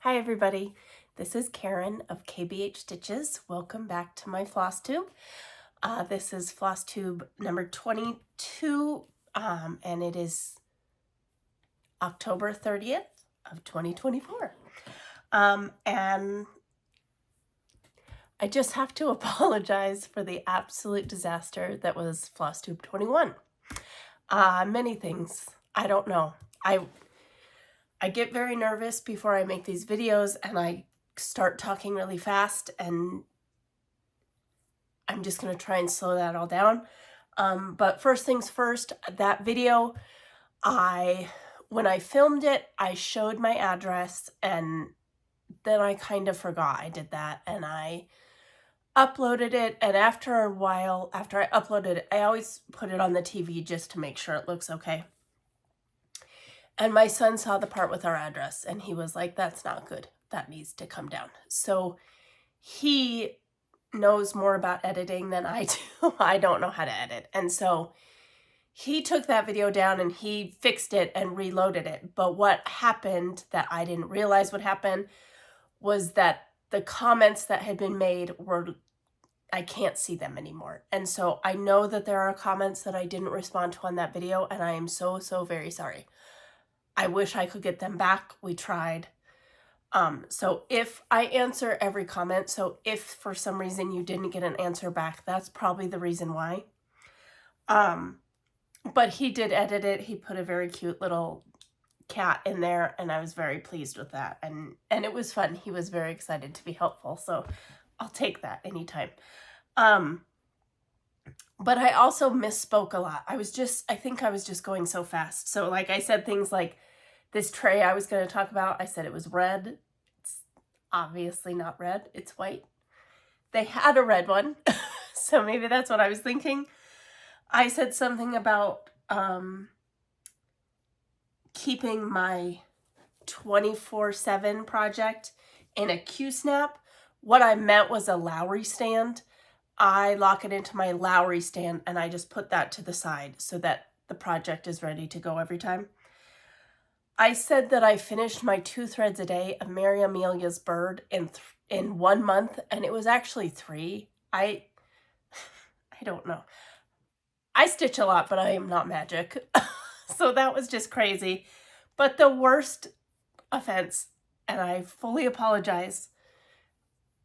Hi everybody, this is Karen of KBH Stitches. Welcome back to my Flosstube. This is Flosstube number 22 and it is October 30th of 2024. And I just have to apologize for the absolute disaster that was Flosstube 21. Many things, I don't know. I get very nervous before I make these videos and I start talking really fast, and I'm just going to try and slow that all down. But first things first, that video, when I filmed it, I showed my address and then I kind of forgot I did that and I uploaded it. And after a while, after I uploaded it, I always put it on the TV just to make sure it looks okay. And my son saw the part with our address and he was like, that's not good. That needs to come down. So he knows more about editing than I do. I don't know how to edit. And so he took that video down and he fixed it and reloaded it. But what happened that I didn't realize would happen was that the comments that had been made were, I can't see them anymore. And so I know that there are comments that I didn't respond to on that video, and I am so very sorry. I wish I could get them back. We tried. So if I answer every comment, so if for some reason you didn't get an answer back, that's probably the reason why. But he did edit it. He put a very cute little cat in there, and I was very pleased with that. And it was fun. He was very excited to be helpful. So I'll take that anytime. But I also misspoke a lot. I think I was just going so fast. So like I said things like this tray I was going to talk about, I said it was red. It's obviously not red. It's white. They had a red one. So maybe that's what I was thinking. I said something about keeping my 24/7 project in a Q-snap. What I meant was a Lowry stand. I lock it into my Lowry stand and I just put that to the side so that the project is ready to go every time. I said that I finished my 2 threads a day of Mary Amelia's bird in 1 month, and it was actually 3. I don't know. I stitch a lot, but I am not magic. So that was just crazy. But the worst offense, and I fully apologize,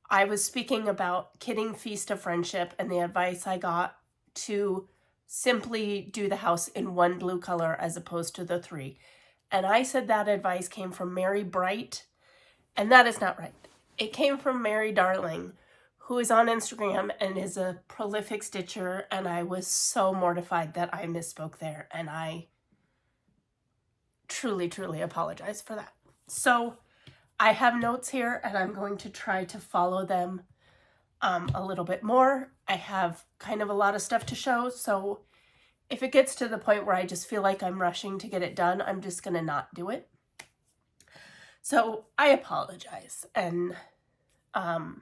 I was speaking about Kidding Feast of Friendship and the advice I got to simply do the house in 1 blue color as opposed to the 3. And I said that advice came from Mary Bright, and that is not right. It came from Mary Darling, who is on Instagram and is a prolific stitcher, and I was so mortified that I misspoke there, and I truly apologize for that. So I have notes here, and I'm going to try to follow them a little bit more. I have kind of a lot of stuff to show, so if it gets to the point where I just feel like I'm rushing to get it done, I'm just going to not do it. So I apologize, and I'll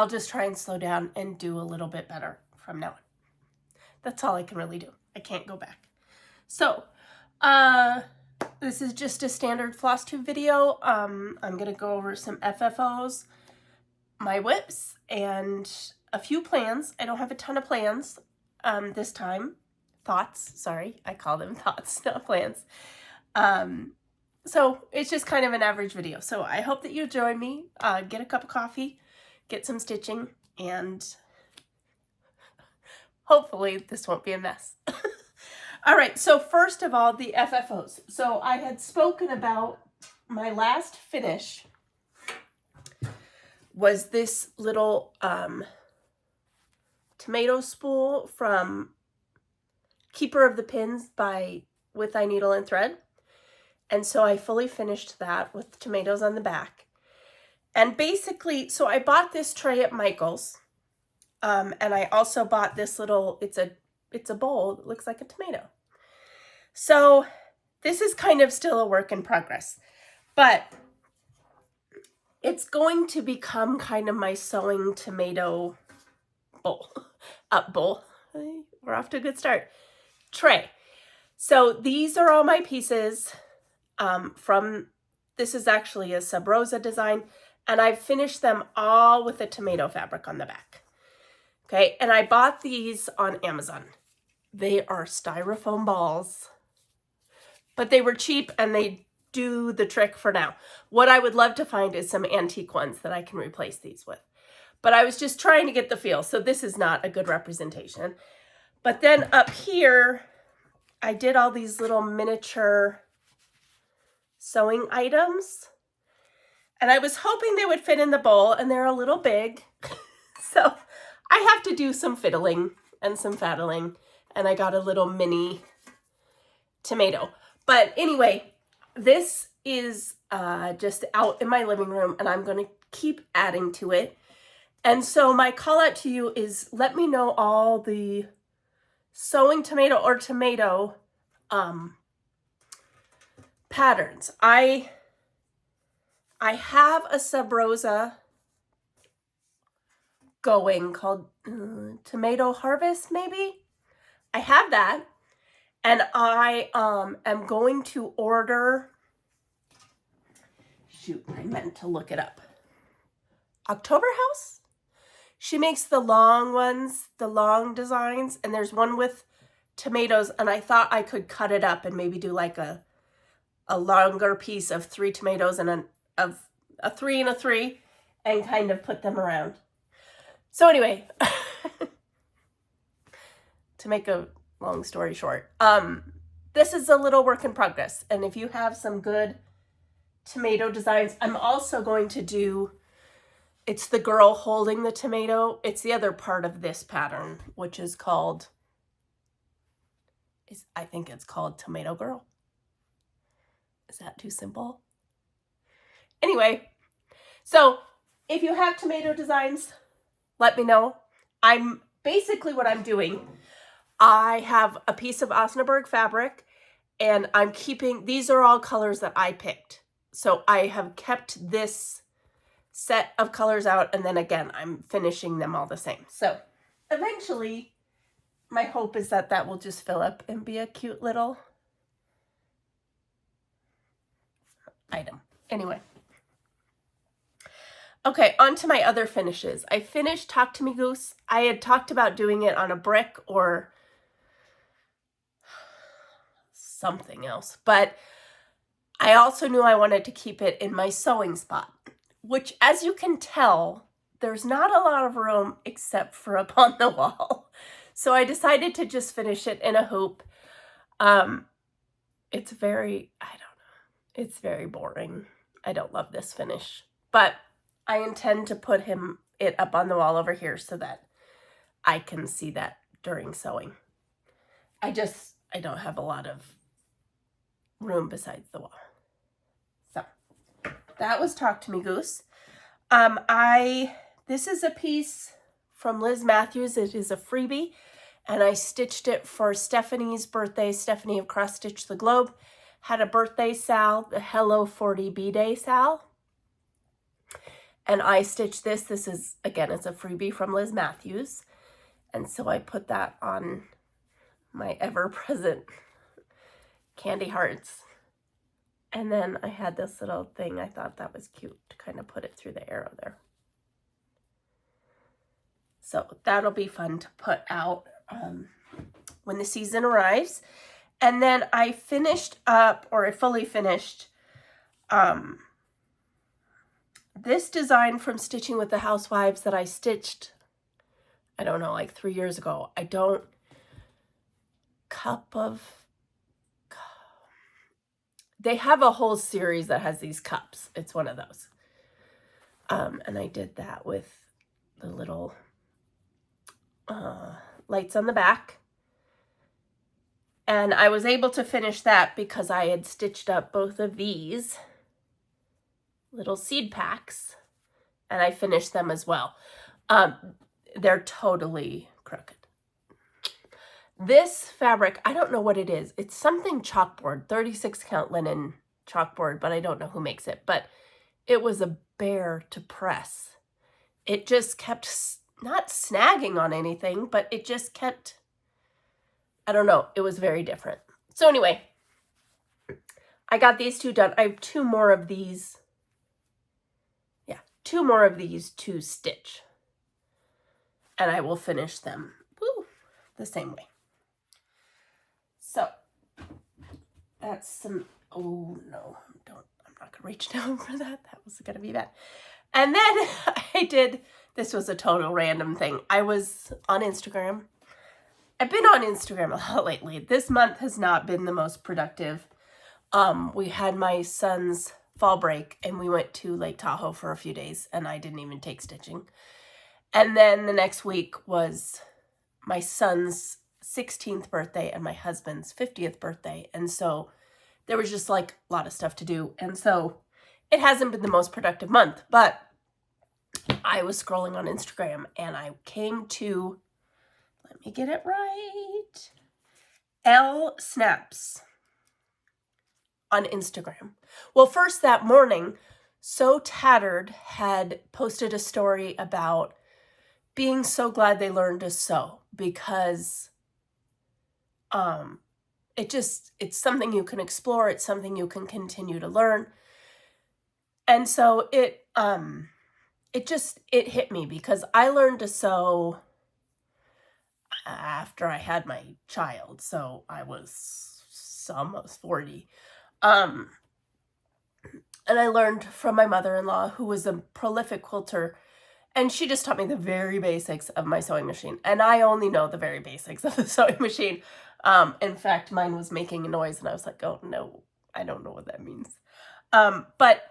just try and slow down and do a little bit better from now on. That's all I can really do. I can't go back. So this is just a standard Flosstube video. I'm going to go over some FFOs, my whips, and a few plans. I don't have a ton of plans this time. Thoughts, sorry. I call them thoughts, not plans. So it's just kind of an average video. So I hope that you join me. Get a cup of coffee, get some stitching, and hopefully this won't be a mess. All right, so first of all, the FFOs. So I had spoken about my last finish was this little tomato spool from Keeper of the Pins by With Thy Needle and Thread. And so I fully finished that with tomatoes on the back. And basically, so I bought this tray at Michael's. And I also bought this little, it's a bowl that looks like a tomato. So this is kind of still a work in progress, but it's going to become kind of my sewing tomato bowl. We're off to a good start. Tray. So these are all my pieces from This is actually a sub rosa design, and I've finished them all with a tomato fabric on the back. Okay, and I bought these on Amazon. They are styrofoam balls, but they were cheap and they do the trick for now. What I would love to find is some antique ones that I can replace these with. But I was just trying to get the feel, so this is not a good representation. But then up here, I did all these little miniature sewing items. And I was hoping they would fit in the bowl, and they're a little big. So I have to do some fiddling and some faddling. And I got a little mini tomato. But anyway, this is just out in my living room, and I'm going to keep adding to it. And so my call out to you is, let me know all the sewing tomato or tomato patterns. I have a sub rosa going called Tomato Harvest, maybe. I have that, and I am going to order, shoot, I meant to look it up. October House? She makes the long ones, the long designs, and there's one with tomatoes, and I thought I could cut it up and maybe do like a longer piece of 3 tomatoes and a 3 and a 3 and kind of put them around. So anyway, to make a long story short, this is a little work in progress. And if you have some good tomato designs, I'm also going to do, it's the girl holding the tomato. It's the other part of this pattern, which is called, I think it's called Tomato Girl. Is that too simple? Anyway, so if you have tomato designs, let me know. Basically what I'm doing, I have a piece of Osnaburg fabric, and I'm keeping, these are all colors that I picked. So I have kept this set of colors out, and then again, I'm finishing them all the same. So eventually, my hope is that that will just fill up and be a cute little item. Anyway. Okay, on to my other finishes. I finished Talk to Me Goose. I had talked about doing it on a brick or something else, but I also knew I wanted to keep it in my sewing spot, which, as you can tell, there's not a lot of room except for up on the wall. So I decided to just finish it in a hoop. It's very, I don't know, it's very boring. I don't love this finish, but I intend to put it up on the wall over here so that I can see that during sewing. I don't have a lot of room besides the wall. So that was Talk to Me Goose. This is a piece from Liz Matthews. It is a freebie, and I stitched it for Stephanie's birthday. Stephanie of Cross Stitch the Globe had a birthday sal, the Hello 40 B-Day sal. And I stitched this. This is, again, it's a freebie from Liz Matthews. And so I put that on my ever-present candy hearts. And then I had this little thing. I thought that was cute to kind of put it through the arrow there. So that'll be fun to put out when the season arrives. And then I finished up, or I fully finished, this design from Stitching with the Housewives that I stitched, I don't know, like 3 years ago. They have a whole series that has these cups. It's one of those. And I did that with the little lights on the back. And I was able to finish that because I had stitched up both of these little seed packs, and I finished them as well. They're totally crooked. This fabric, I don't know what it is. It's something chalkboard, 36 count linen chalkboard, but I don't know who makes it. But it was a bear to press. It just kept not snagging on anything, but it just kept, I don't know, it was very different. So anyway, I got these two done. I have two more of these. Yeah, two more of these to stitch. And I will finish them the same way. So that's some, oh no, I'm not gonna reach down for that. That was gonna be bad. And then this was a total random thing. I was on Instagram. I've been on Instagram a lot lately. This month has not been the most productive. We had my son's fall break and we went to Lake Tahoe for a few days and I didn't even take stitching. And then the next week was my son's 16th birthday and my husband's 50th birthday. And so there was just like a lot of stuff to do. And so it hasn't been the most productive month, but I was scrolling on Instagram and I came to, let me get it right, L Snaps on Instagram. Well, first that morning, So Tattered had posted a story about being so glad they learned to sew because it's something you can explore, it's something you can continue to learn. And so it hit me because I learned to sew after I had my child, so I was almost 40. And I learned from my mother-in-law, who was a prolific quilter, and she just taught me the very basics of my sewing machine. And I only know the very basics of the sewing machine. In fact, mine was making a noise and I was like, oh no, I don't know what that means. But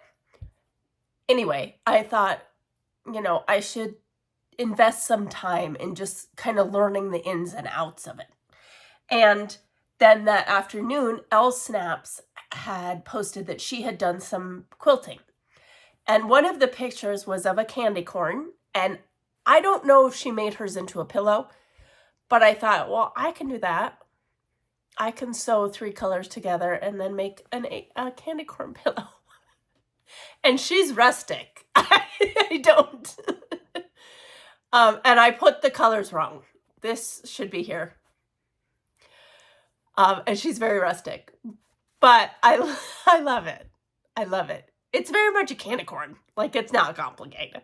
anyway, I thought, I should invest some time in just kind of learning the ins and outs of it. And then that afternoon, Elle Snaps had posted that she had done some quilting. And one of the pictures was of a candy corn. And I don't know if she made hers into a pillow, but I thought, well, I can do that. I can sew 3 colors together and then make a candy corn pillow. And she's rustic. I don't. And I put the colors wrong. This should be here. And she's very rustic. But I love it. I love it. It's very much a candy corn. Like, it's not complicated.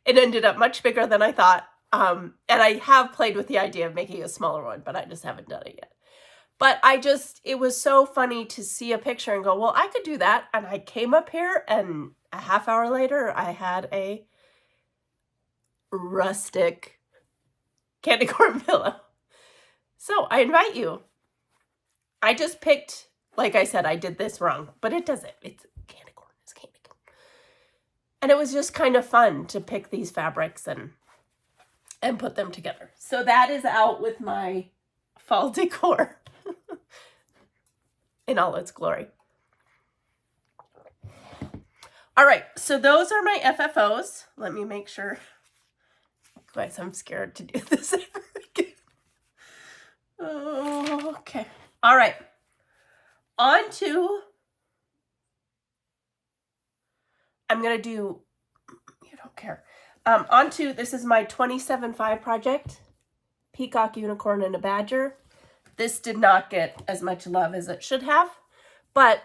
It ended up much bigger than I thought. And I have played with the idea of making a smaller one, but I just haven't done it yet. But it was so funny to see a picture and go, well, I could do that. And I came up here and a half hour later, I had a rustic candy corn pillow. So I invite you. I just picked, like I said, I did this wrong, but it doesn't. It's candy corn. It's candy corn. And it was just kind of fun to pick these fabrics and put them together. So that is out with my fall decor in all its glory. All right, so those are my FFOs. Let me make sure. Guys, I'm scared to do this ever again. Oh, okay. All right. On to, I'm going to do, you don't care. On to, this is my 27.5 project, Peacock, Unicorn, and a Badger. This did not get as much love as it should have, but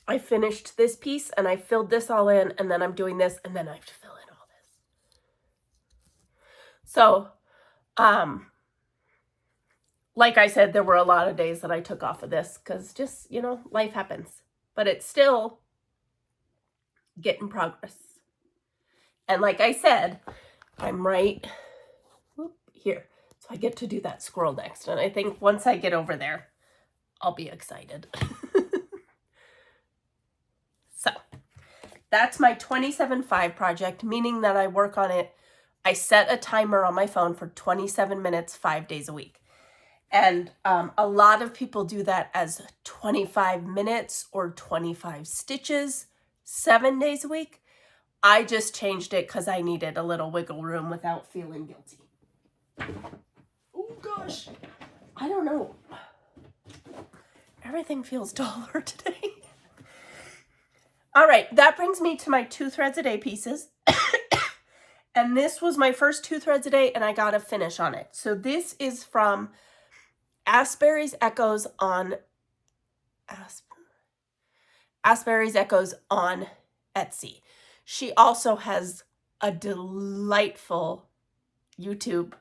I finished this piece and I filled this all in, and then I'm doing this, and then I have to fill in all this. So, like I said, there were a lot of days that I took off of this because just, life happens. But it's still getting progress. And like I said, I'm right here. So I get to do that squirrel next. And I think once I get over there, I'll be excited. So that's my 27.5 project, meaning that I work on it. I set a timer on my phone for 27 minutes, 5 days a week. And a lot of people do that as 25 minutes or 25 stitches, 7 days a week. I just changed it because I needed a little wiggle room without feeling guilty. Oh gosh, I don't know. Everything feels duller today. All right, that brings me to my 2 threads a day pieces. And this was my first 2 threads a day, and I got a finish on it. So this is from Asbury's Echoes on Asbury's Echoes on Etsy. She also has a delightful YouTube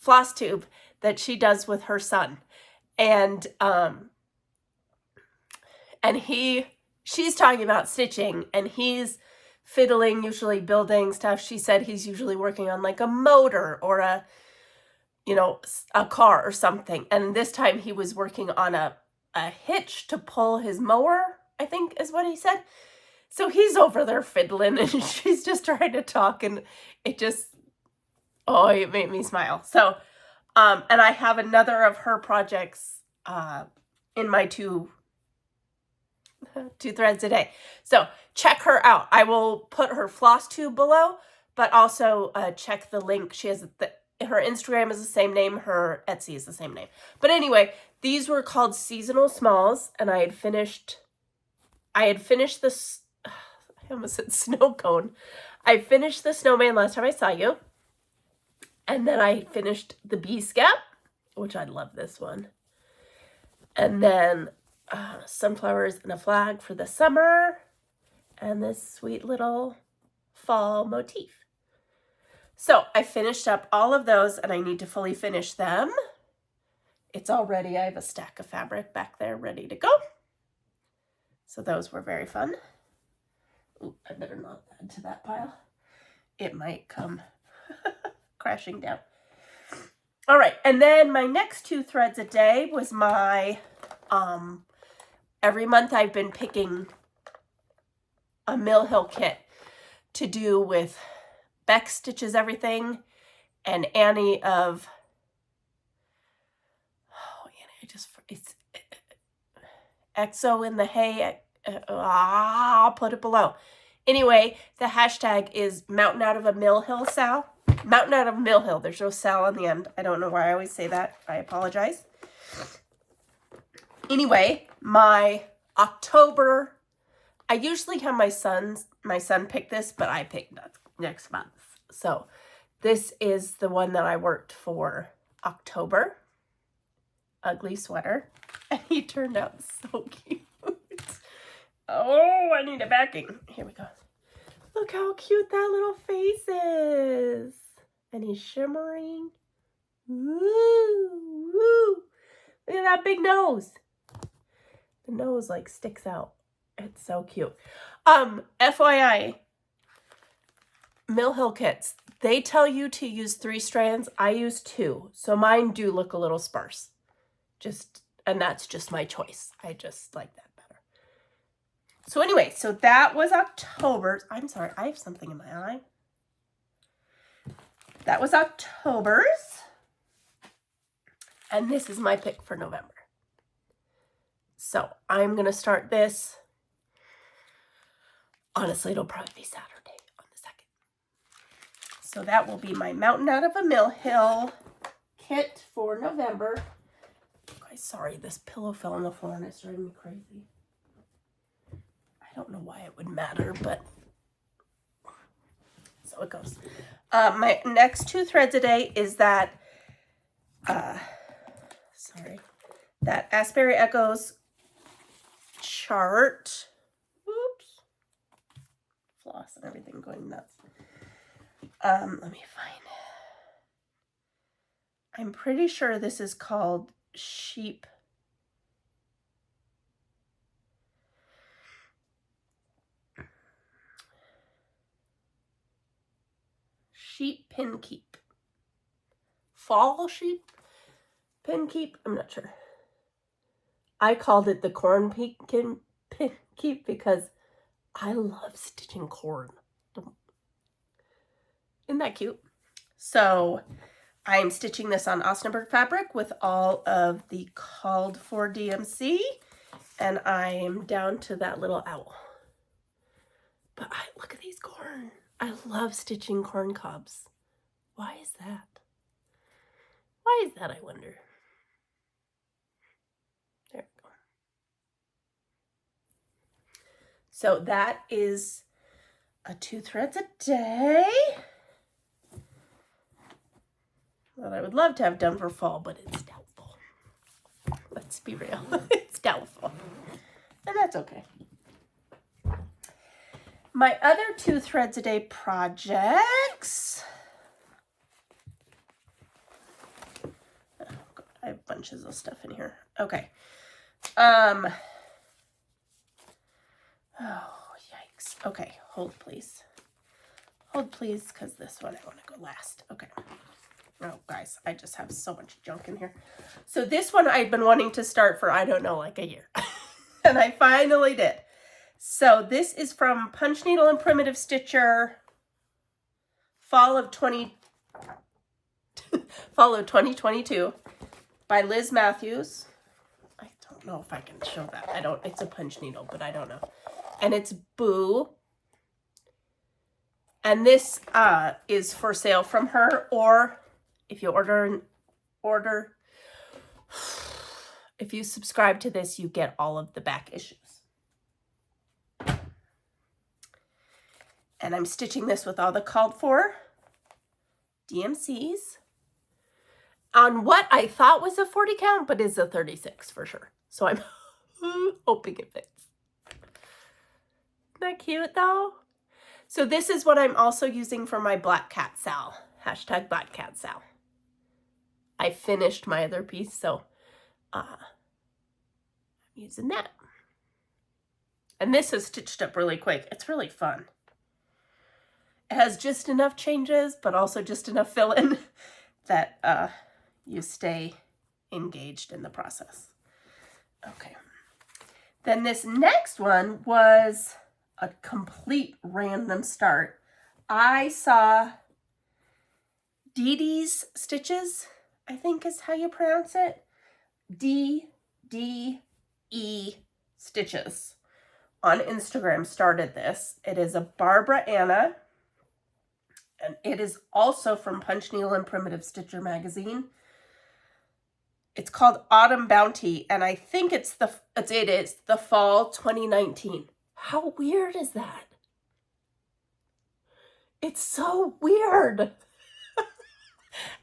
Flosstube that she does with her son. And she's talking about stitching, and he's fiddling, usually building stuff. She said he's usually working on like a motor or a car or something. And this time he was working on a hitch to pull his mower, I think is what he said. So he's over there fiddling, and she's just trying to talk, and it made me smile. So, and I have another of her projects in my two threads a day. So check her out. I will put her Flosstube below, but also check the link. She has her Instagram is the same name. Her Etsy is the same name. But anyway, these were called Seasonal Smalls, and I had finished this. I almost said snow cone. I finished the snowman last time I saw you. And then I finished the bee scap, which I love this one. And then sunflowers and a flag for the summer. And this sweet little fall motif. So I finished up all of those, and I need to fully finish them. It's all ready. I have a stack of fabric back there ready to go. So those were very fun. Ooh, I better not add to that pile. It might come crashing down. All right, and then my next 2 threads a day was my, every month I've been picking a Mill Hill kit to do with Beck Stitches Everything and Annie of, it's Exo in the Hay. I'll put it below. Anyway, the hashtag is Mountain Out of a Mill Hill Sal. Mountain Out of Mill Hill. There's no Sal on the end. I don't know why I always say that. I apologize. Anyway, my October, I usually have my son pick this, but I picked next month. So this is the one that I worked for October. Ugly sweater. And he turned out so cute. Oh, I need a backing. Here we go. Look how cute that little face is. And he's shimmering. Woo, woo. Look at that big nose. The nose like sticks out. It's so cute. FYI, Mill Hill kits, they tell you to use 3 strands. I use 2. So mine do look a little sparse. And that's just my choice. I just like that better. So anyway, so that was October's. I'm sorry, I have something in my eye. That was October's. And this is my pick for November. So I'm going to start this. Honestly, it'll probably be Saturday on the 2nd. So that will be my Mountain Out of a Mill Hill kit for November. Guys, sorry, this pillow fell on the floor and it's driving me crazy. I don't know why it would matter, but so it goes. My next 2 threads a day is that, that Asbury Echoes chart. Oops. Floss and everything going nuts. Let me find it. I'm pretty sure this is called Sheep Pin Keep. Fall Sheep Pin Keep? I'm not sure. I called it the Corn Pin Keep because I love stitching corn. Isn't that cute? So I'm stitching this on Osnaburg fabric with all of the called for DMC, and I am down to that little owl. But look at these corn. I love stitching corn cobs. Why is that? Why is that, I wonder? There we go. So that is a 2 threads a day that I would love to have done for fall, but it's doubtful. Let's be real. It's doubtful. And that's okay. My other 2 threads a day projects. Oh, God, I have bunches of stuff in here. Okay. Oh, yikes. Okay, hold please. Hold please, because this one I want to go last. Okay. Oh, guys, I just have so much junk in here. So this one I've been wanting to start for, I don't know, like a year. And I finally did. So this is from Punch Needle and Primitive Stitcher, fall of 2022 by Liz Matthews. I don't know if I can show that. It's a punch needle, but I don't know. And it's Boo. And this is for sale from her, or if you if you subscribe to this, you get all of the back issues. And I'm stitching this with all the called for DMCs on what I thought was a 40 count, but is a 36 for sure. So I'm hoping it fits. Isn't that cute though? So this is what I'm also using for my Black Cat Sal. Hashtag Black Cat Sal. I finished my other piece, so I'm using that. And this is stitched up really quick. It's really fun. It has just enough changes, but also just enough fill-in that you stay engaged in the process. Okay. Then this next one was a complete random start. I saw Dee Dee's Stitches, I think is how you pronounce it. D-D-E Stitches on Instagram started this. It is a Barbara Anna. And it is also from Punch Needle and Primitive Stitcher magazine. It's called Autumn Bounty, and I think it is the fall 2019. How weird is that? It's so weird.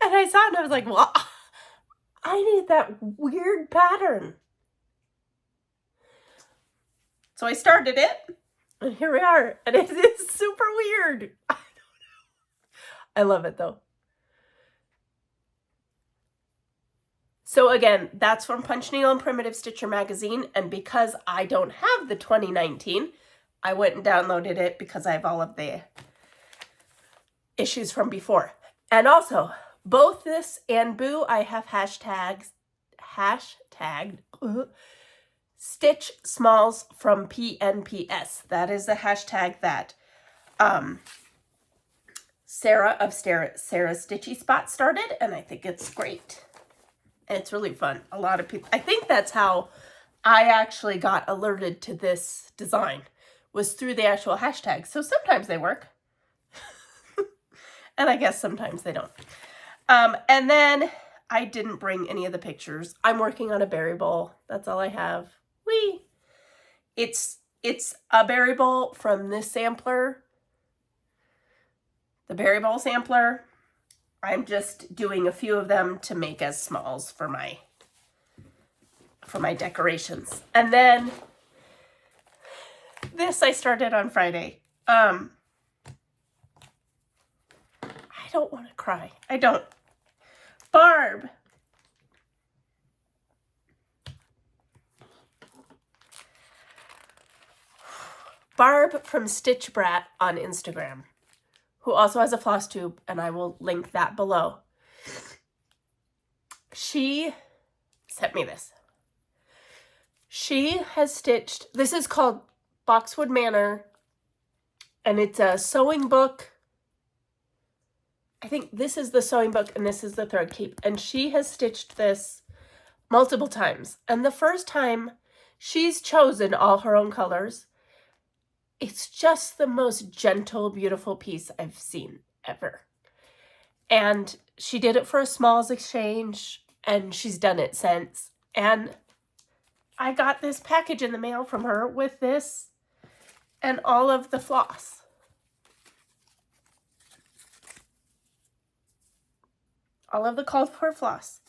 And I saw it and I was like, well, I need that weird pattern. So I started it, and here we are. And it is super weird. I love it though. So again, that's from Punch Needle and Primitive Stitcher magazine. And because I don't have the 2019, I went and downloaded it because I have all of the issues from before. And also, both this and Boo, I have hashtagged Stitch Smalls from PNPS. That is the hashtag that Sarah of Sarah's Stitchy Spot started, and I think it's great. And it's really fun. A lot of people, I think that's how I actually got alerted to this design, was through the actual hashtag. So sometimes they work. And I guess sometimes they don't. And then I didn't bring any of the pictures. I'm working on a berry bowl. That's all I have. Whee! It's a berry bowl from this sampler. The berry bowl sampler. I'm just doing a few of them to make as smalls for my decorations. And then this I started on Friday. I don't want to cry. I don't. Barb. Barb from Stitch Brat on Instagram, who also has a Flosstube, and I will link that below. She sent me this. She has stitched, this is called Boxwood Manor, and it's a sewing book. I think this is the sewing book, and this is the thread keep. And she has stitched this multiple times. And the first time, she's chosen all her own colors. It's just the most gentle, beautiful piece I've seen ever. And she did it for a smalls exchange, and she's done it since. And I got this package in the mail from her with this and all of the floss. All of the called for floss.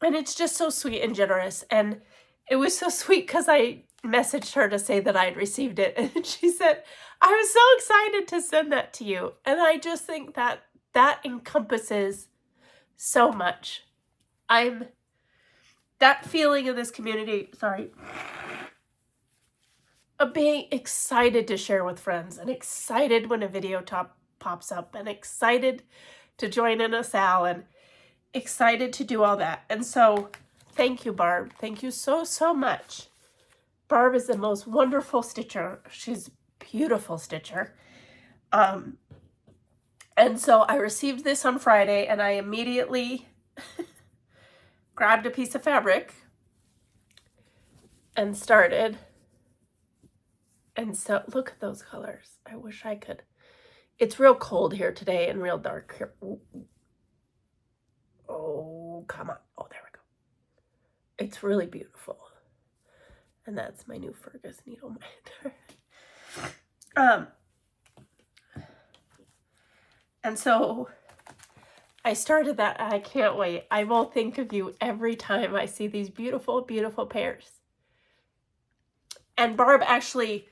And it's just so sweet and generous. And it was so sweet because I messaged her to say that I had received it. And she said, I was so excited to send that to you. And I just think that that encompasses so much. That feeling of this community, of being excited to share with friends and excited when a video pops up and excited to join in a sal and excited to do all that. And so thank you, Barb. Thank you so, so much. Barb is the most wonderful stitcher. She's a beautiful stitcher. And so I received this on Friday and I immediately grabbed a piece of fabric and started. And so look at those colors. I wish I could. It's real cold here today and real dark here. Oh, come on. Oh, there we go. It's really beautiful. And that's my new Fergus needle minder. And so I started that. I can't wait. I will think of you every time I see these beautiful, beautiful pairs. And Barb actually,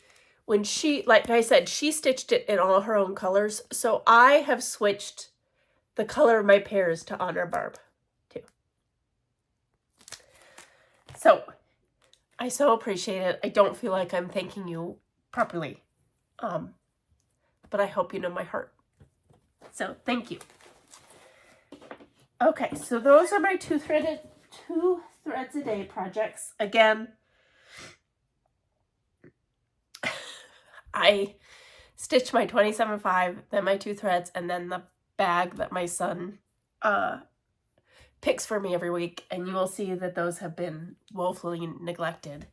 when she, like I said, she stitched it in all her own colors. So I have switched the color of my pairs to honor Barb too. So I so appreciate it. I don't feel like I'm thanking you properly. But I hope you know my heart. So thank you. Okay, so those are my two threads a day projects. Again, I stitched my 27.5, then my 2 threads, and then the bag that my son picks for me every week. And you will see that those have been woefully neglected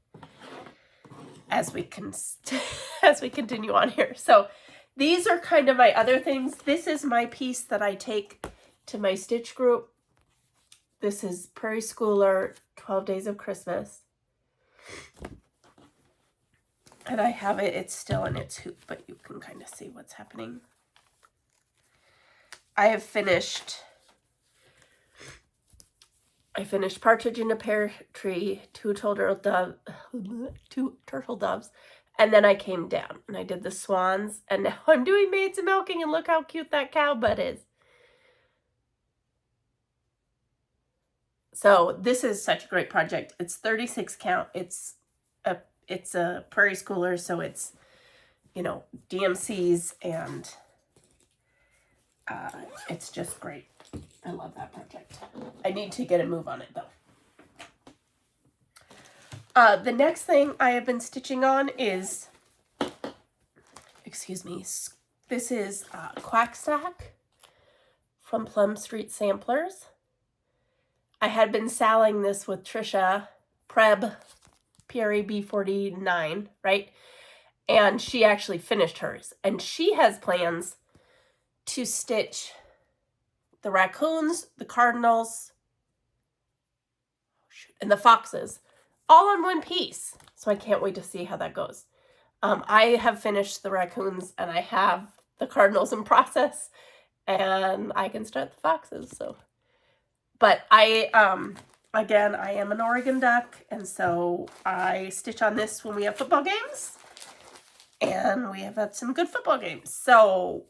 as we continue on here. So these are kind of my other things. This is my piece that I take to my stitch group. This is Prairie Schooler 12 Days of Christmas. And I have it, it's still in its hoop, but you can kind of see what's happening. I finished Partridge in a Pear Tree, two turtle doves, and then I came down and I did the swans, and now I'm doing Maids of Milking, and look how cute that cow butt is. So this is such a great project. It's 36 count. It's a Prairie Schooler, so it's, you know, DMCs, and it's just great. I love that project. I need to get a move on it though. The next thing I have been stitching on is, excuse me, this is Quack Stack from Plum Street Samplers. I had been saling this with Trisha Preb, PREB49, right? And she actually finished hers. And she has plans to stitch the raccoons, the cardinals, and the foxes all on one piece. So I can't wait to see how that goes. I have finished the raccoons and I have the cardinals in process, and I can start the foxes. So, but again, I am an Oregon Duck, and so I stitch on this when we have football games, and we have had some good football games. So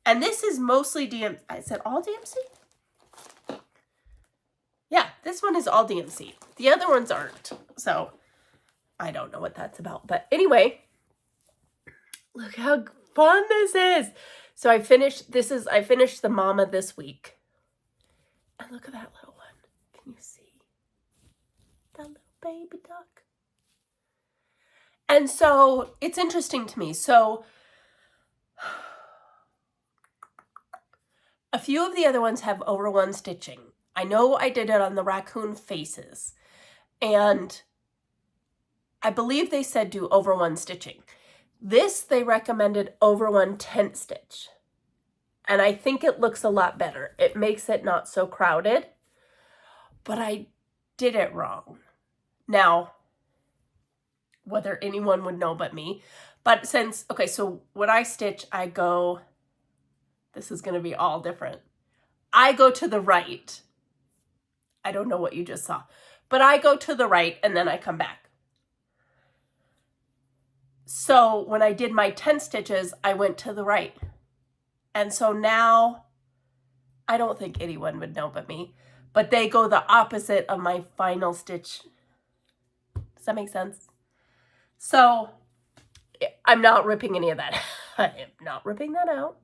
and this is mostly I said all DMC? Yeah, this one is all DMC. The other ones aren't. So I don't know what that's about. But anyway, look how fun this is. So I finished the mama this week. And look at that little one. Can you see? That little baby duck. And so it's interesting to me. So a few of the other ones have over 1 stitching. I know I did it on the raccoon faces, and I believe they said do over 1 stitching. This, they recommended over 1 tent stitch. And I think it looks a lot better. It makes it not so crowded, but I did it wrong. Now, whether anyone would know but me, but since, okay, so when I stitch, I go, this is going to be all different. I go to the right. I don't know what you just saw, but I go to the right and then I come back. So when I did my 10 stitches, I went to the right. And so now, I don't think anyone would know but me, but they go the opposite of my final stitch. Does that make sense? So I'm not ripping any of that. I am not ripping that out.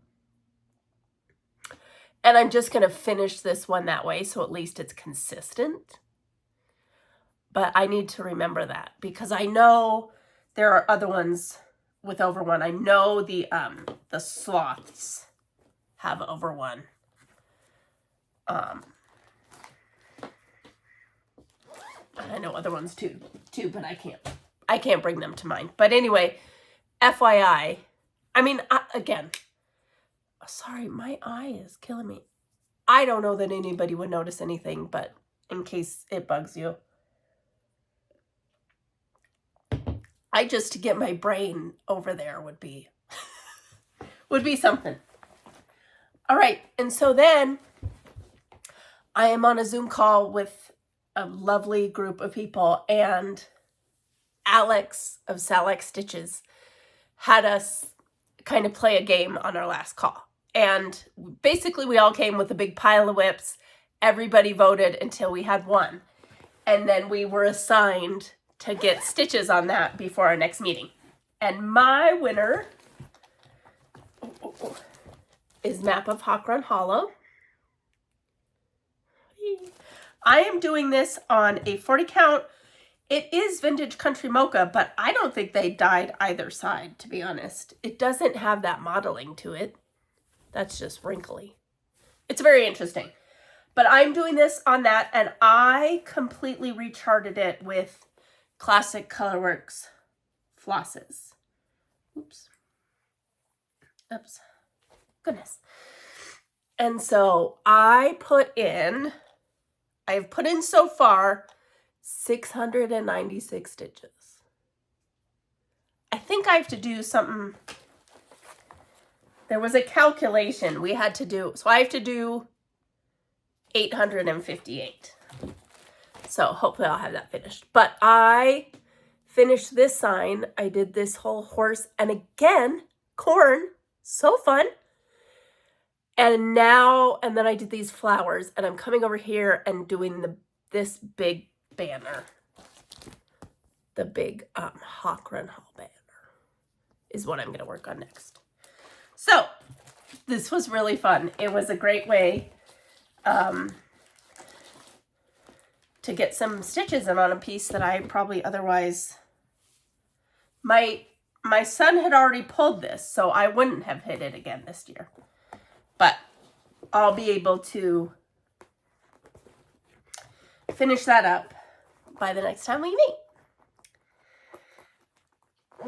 And I'm just going to finish this one that way, so at least it's consistent. But I need to remember that because I know there are other ones with over one. I know the sloths have over one. I know other ones too, but I can't bring them to mind. But anyway, FYI, I mean, again, sorry, my eye is killing me. I don't know that anybody would notice anything, but in case it bugs you. To get my brain over there would be something. All right, and so then I am on a Zoom call with a lovely group of people, and Alex of Salex Stitches had us kind of play a game on our last call. And basically we all came with a big pile of whips. Everybody voted until we had one. And then we were assigned to get stitches on that before our next meeting. And my winner is Map of Hawk Run Hollow. I am doing this on a 40 count. It is vintage country mocha, but I don't think they dyed either side, to be honest. It doesn't have that modeling to it. That's just wrinkly. It's very interesting. But I'm doing this on that, and I completely recharted it with Classic Colorworks flosses. Oops. Goodness. And so I've put in so far 696 stitches. I think I have to do something. There was a calculation we had to do. So I have to do 858. So hopefully I'll have that finished. But I finished this sign. I did this whole horse. And again, corn. So fun. And then I did these flowers. And I'm coming over here and doing this big banner. The big Hawk Run Hall banner is what I'm going to work on next. So this was really fun. It was a great way to get some stitches in on a piece that I probably otherwise... My son had already pulled this, so I wouldn't have hit it again this year. But I'll be able to finish that up by the next time we meet.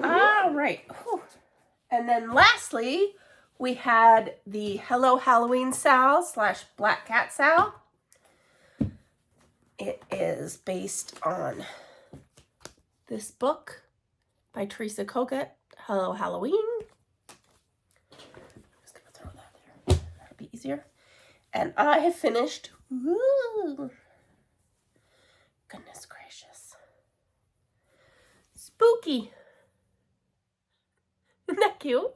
All right. Whew. And then lastly, we had the Hello Halloween Sal / Black Cat Sal. It is based on this book by Teresa Kut, Hello Halloween. I'm just going to throw that there. That'll be easier. And I have finished. Woo! Goodness gracious. Spooky. Isn't that cute?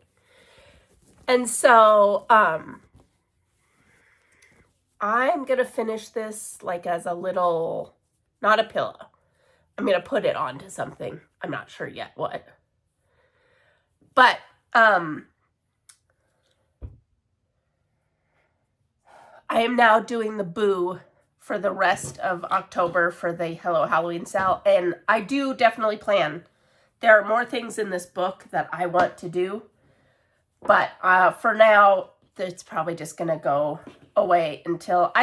And so, I'm going to finish this like as a little, not a pillow. I'm going to put it onto something. I'm not sure yet what. But, I am now doing the boo for the rest of October for the Hello Halloween Sal. And I do definitely plan. There are more things in this book that I want to do. But for now, it's probably just going to go away until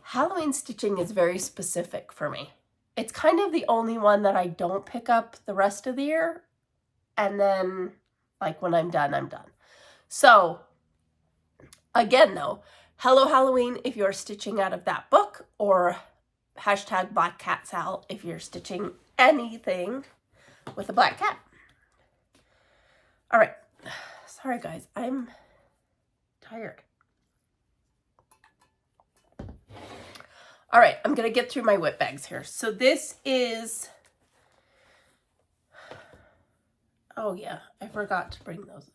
Halloween stitching is very specific for me. It's kind of the only one that I don't pick up the rest of the year. And then, like, when I'm done, I'm done. So, again, though, Hello Halloween if you're stitching out of that book, or hashtag Black Cat Sal if you're stitching anything with a black cat. All right. Sorry, guys. I'm tired. All right, I'm going to get through my whip bags here. So this is, oh yeah, I forgot to bring those up.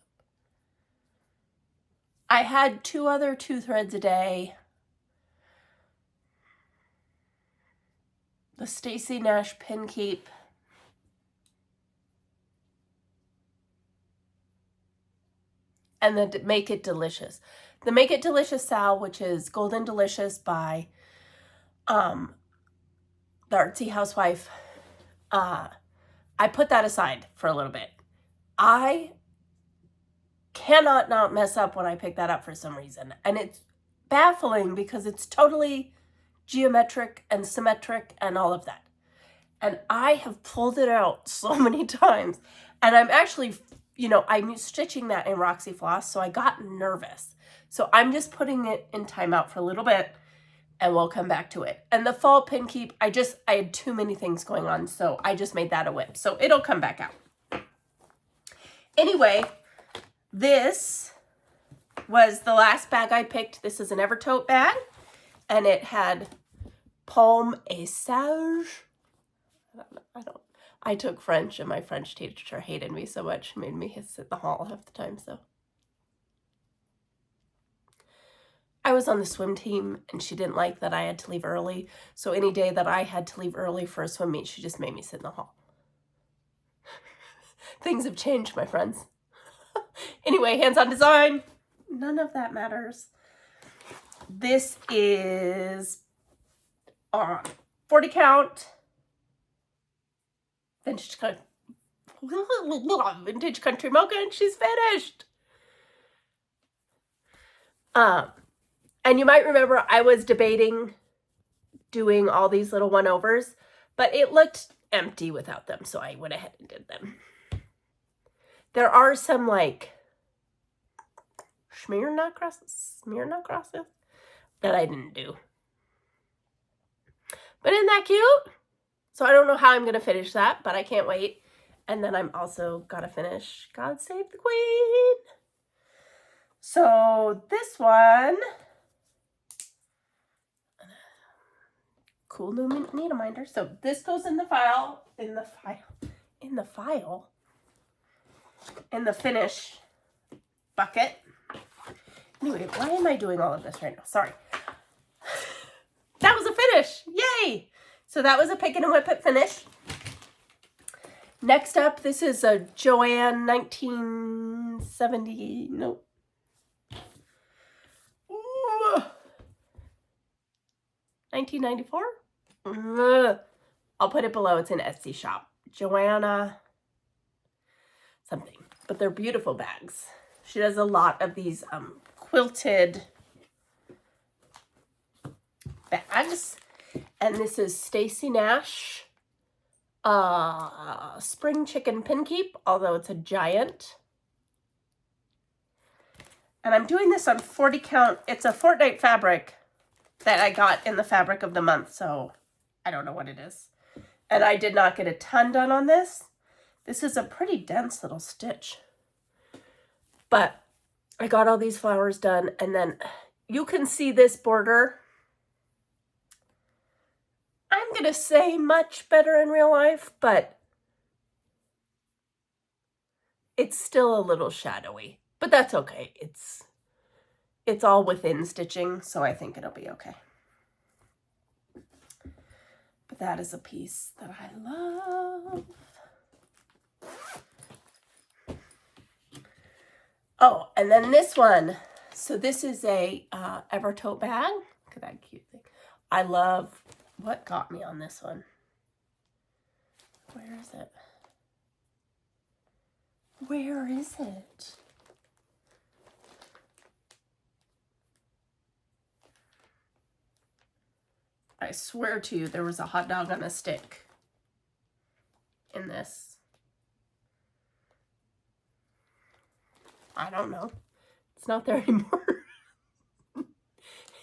I had 2 other 2 threads a day. The Stacy Nash Pin Keep. And the Make It Delicious. The Make It Delicious Sal, which is Golden Delicious by the Artsy Housewife. I put that aside for a little bit. I cannot not mess up when I pick that up for some reason. And it's baffling because it's totally geometric and symmetric and all of that. And I have pulled it out so many times. And I'm actually, you know, I'm stitching that in Roxy Floss, so I got nervous. So I'm just putting it in timeout for a little bit and we'll come back to it. And the fall pin keep, I had too many things going on, so I just made that a whip. So it'll come back out. Anyway, this was the last bag I picked. This is an Evertote bag, and it had Palm et Sage. I took French, and my French teacher hated me so much, made me sit in the hall half the time, so. I was on the swim team, and she didn't like that I had to leave early, so any day that I had to leave early for a swim meet, she just made me sit in the hall. Things have changed, my friends. Anyway, hands-on design. None of that matters. This is on 40 count. Vintage Country Mocha, and she's finished. And you might remember I was debating doing all these little one-overs, but it looked empty without them, so I went ahead and did them. There are some like smear crosses that I didn't do. But isn't that cute? So I don't know how I'm going to finish that, but I can't wait. And then I'm also got to finish God Save the Queen. So this one, cool new needle minder. So this goes in the file, in the finish bucket. Anyway, why am I doing all of this right now? Sorry. That was a finish. Yay! So that was a pick and whip it finish. Next up, this is a Joanne 1970, nope. 1994? I'll put it below. It's an Etsy shop. Joanna something. But they're beautiful bags. She does a lot of these quilted bags. And this is Stacy Nash Spring Chicken Pin Keep, although it's a giant. And I'm doing this on 40 count. It's a Fortnite fabric that I got in the fabric of the month, so I don't know what it is. And I did not get a ton done on this. This is a pretty dense little stitch. But I got all these flowers done, and then you can see this border. I'm going to say much better in real life, but it's still a little shadowy. But that's okay. It's all within stitching, so I think it'll be okay. But that is a piece that I love. Oh, and then this one. So this is a Evertote bag. Look at that cute thing. I love what got me on this one. Where is it? Where is it? I swear to you, there was a hot dog on a stick in this. I don't know. It's not there anymore.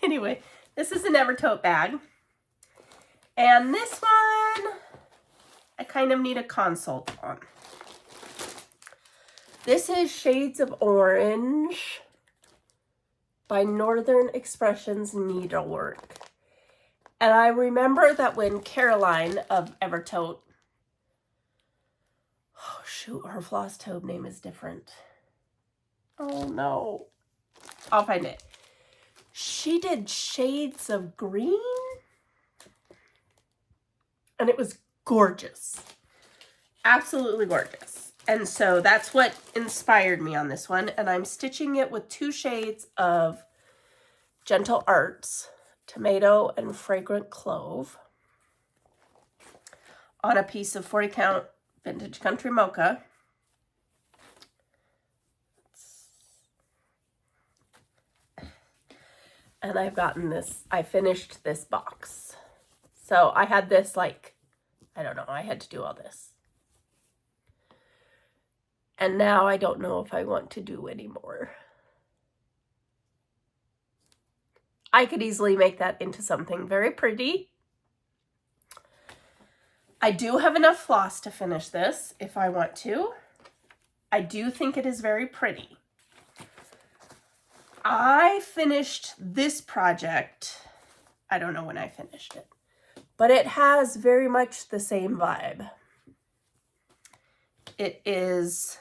Anyway, this is an Evertote bag. And this one, I kind of need a consult on. This is Shades of Orange by Northern Expressions Needlework. And I remember that when Caroline of Tote, oh shoot, her Flosstube name is different. Oh no. I'll find it. She did shades of green. And it was gorgeous. Absolutely gorgeous. And so that's what inspired me on this one. And I'm stitching it with 2 shades of Gentle Arts, Tomato and Fragrant Clove, on a piece of 40 count Vintage Country Mocha. And I've gotten this, I finished this box. So I had this like, I don't know, I had to do all this. And now I don't know if I want to do any more. I could easily make that into something very pretty. I do have enough floss to finish this if I want to. I do think it is very pretty. I finished this project, I don't know when I finished it, but it has very much the same vibe. It is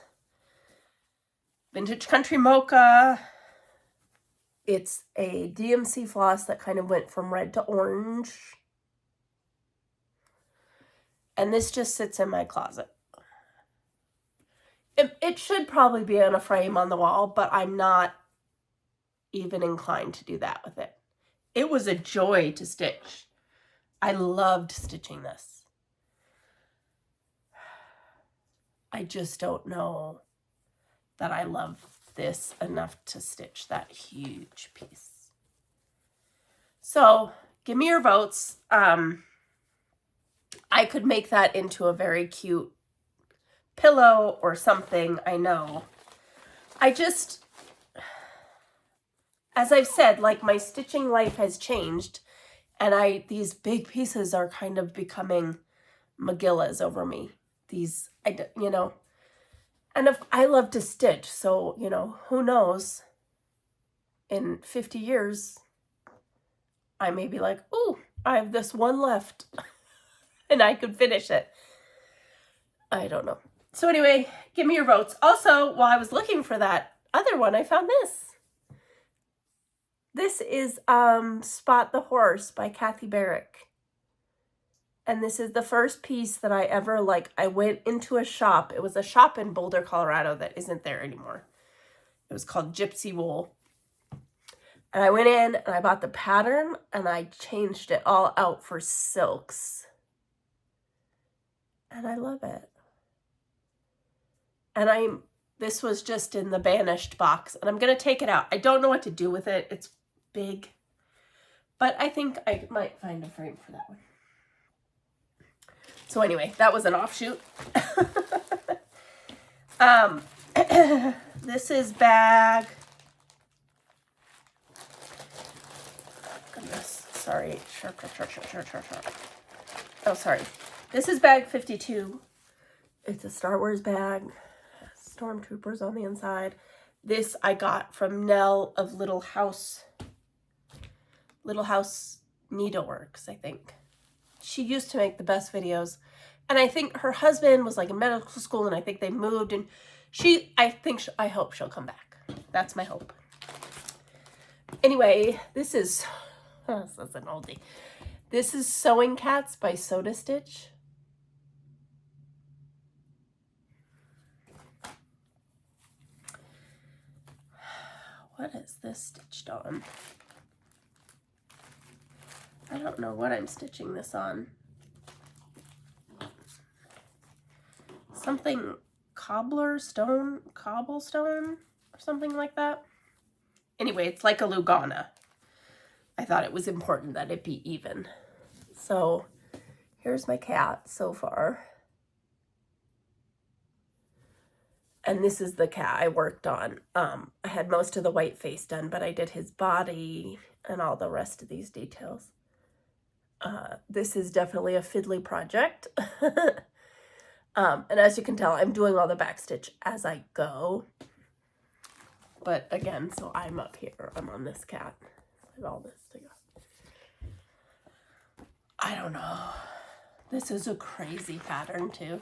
Vintage Country Mocha. It's a DMC floss that kind of went from red to orange. And this just sits in my closet. It should probably be on a frame on the wall, but I'm not even inclined to do that with it. It was a joy to stitch. I loved stitching this. I just don't know that I love this enough to stitch that huge piece. So give me your votes. I could make that into a very cute pillow or something, I know. I just, as I've said, like my stitching life has changed, and these big pieces are kind of becoming Magillas over me. These, you know, and if I love to stitch, so, you know, who knows, in 50 years, I may be like, ooh, I have this one left, and I could finish it. I don't know. So anyway, give me your votes. Also, while I was looking for that other one, I found this. This is Spot the Horse by Kathy Barrick. And this is the first piece that I ever, like, I went into a shop. It was a shop in Boulder, Colorado that isn't there anymore. It was called Gypsy Wool. And I went in and I bought the pattern and I changed it all out for silks. And I love it. And this was just in the banished box, and I'm going to take it out. I don't know what to do with it. It's big, but I think I might find a frame for that one. So anyway, that was an offshoot. This is bag, goodness, sorry, sharp. Oh, sorry. This is bag 52. It's a Star Wars bag. Stormtroopers on the inside. This I got from Nell of Little House Needleworks, I think. She used to make the best videos. And I think her husband was like in medical school, and I think they moved, and I hope she'll come back. That's my hope. Anyway, this is an oldie. This is Sewing Cats by Soda Stitch. What is this stitched on? I don't know what I'm stitching this on. Something cobblestone, or something like that. Anyway, it's like a Lugana. I thought it was important that it be even. So here's my cat so far. And this is the cat I worked on. I had most of the white face done, but I did his body and all the rest of these details. This is definitely a fiddly project. And as you can tell, I'm doing all the backstitch as I go. But again, so I'm up here. I'm on this cat. I have all this to go. I don't know. This is a crazy pattern too.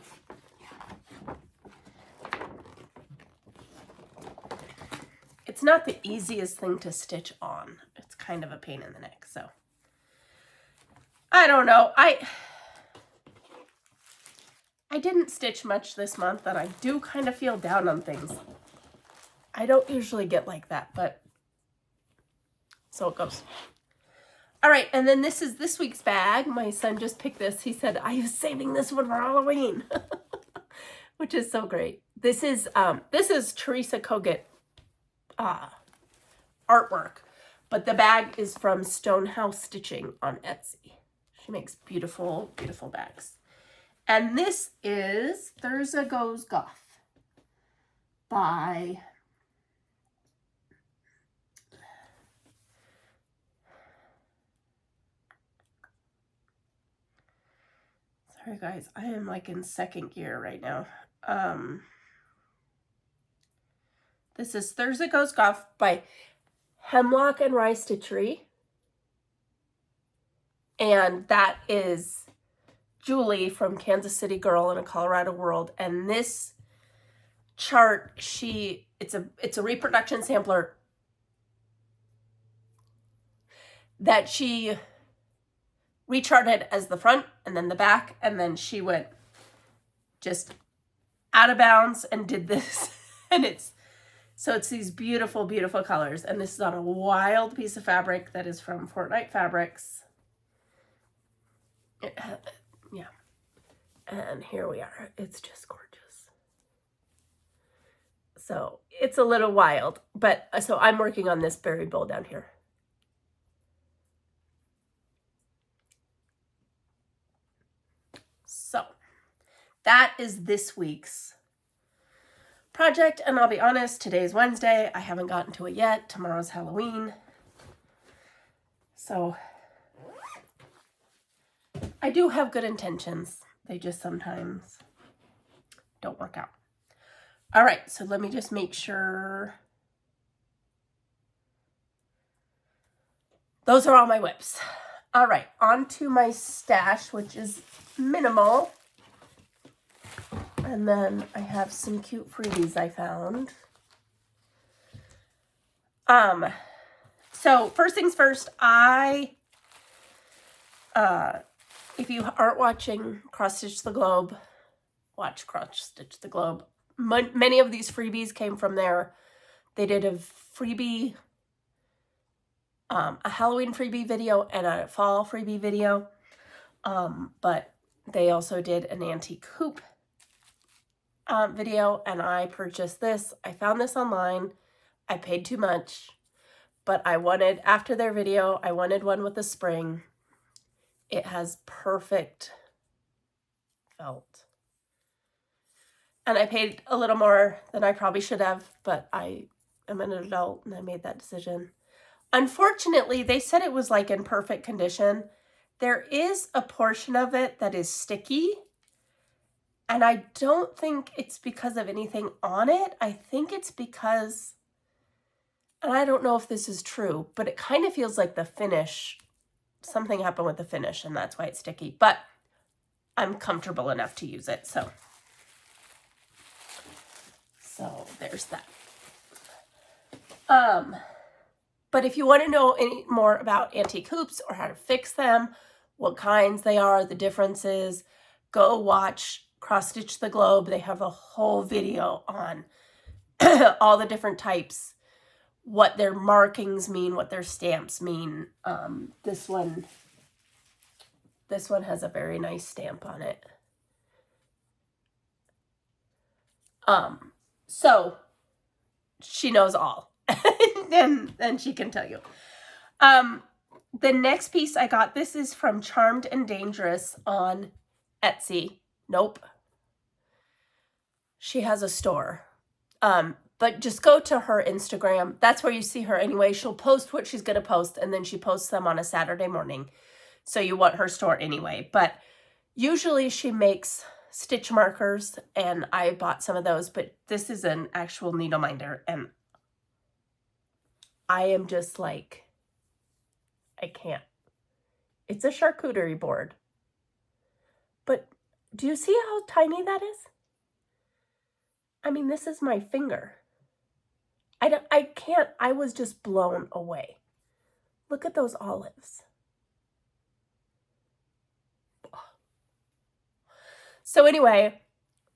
It's not the easiest thing to stitch on. It's kind of a pain in the neck, so. I don't know. I didn't stitch much this month, and I do kind of feel down on things. I don't usually get like that, but so it goes. All right, and then this is this week's bag. My son just picked this. He said, I was saving this one for Halloween, which is so great. This is Teresa Kut artwork, but the bag is from Stonehouse Stitching on Etsy. She makes beautiful, beautiful bags. And this is Teresa Kut by sorry guys, I am like in second gear right now. This is Teresa Kut by Hemlock and Rye Stitchery. And that is Julie from Kansas City Girl in a Colorado World. And this chart, it's a reproduction sampler that she recharted as the front and then the back, and then she went just out of bounds and did this. And it's these beautiful, beautiful colors. And this is on a wild piece of fabric that is from Fortnite Fabrics. Yeah. And here we are. It's just gorgeous. So it's a little wild, but so I'm working on this berry bowl down here. So that is this week's project, and I'll be honest, today's Wednesday. I haven't gotten to it yet. Tomorrow's Halloween. So I do have good intentions. They just sometimes don't work out. All right, so let me just make sure. Those are all my whips. All right, on to my stash, which is minimal. And then I have some cute freebies I found. So first things first, if you aren't watching Cross Stitch the Globe, watch Cross Stitch the Globe. Many of these freebies came from there. They did a freebie, a Halloween freebie video and a fall freebie video. But they also did an antique hoop video, and I purchased this. I found this online. I paid too much, but I wanted, after their video, I wanted one with a spring. It has perfect felt. And I paid a little more than I probably should have, but I am an adult and I made that decision. Unfortunately, they said it was like in perfect condition. There is a portion of it that is sticky, and I don't think it's because of anything on it. I think it's because, and I don't know if this is true, but it kind of feels like the finish, something happened with the finish, and that's why it's sticky. But I'm comfortable enough to use it, so there's that. But if you want to know any more about antique hoops or how to fix them, what kinds they are, the differences, go watch Cross Stitch the Globe. They have a whole video on all the different types, what their markings mean, what their stamps mean. This one has a very nice stamp on it. So she knows all, and she can tell you. The next piece I got, this is from Charmed and Dangerous on Etsy. Nope. She has a store. But just go to her Instagram. That's where you see her anyway. She'll post what she's going to post, and then she posts them on a Saturday morning. So you want her store anyway. But usually she makes stitch markers, and I bought some of those. But this is an actual needle minder, and I am just like, I can't. It's a charcuterie board. But do you see how tiny that is? I mean, this is my finger. I was just blown away. Look at those olives. So anyway,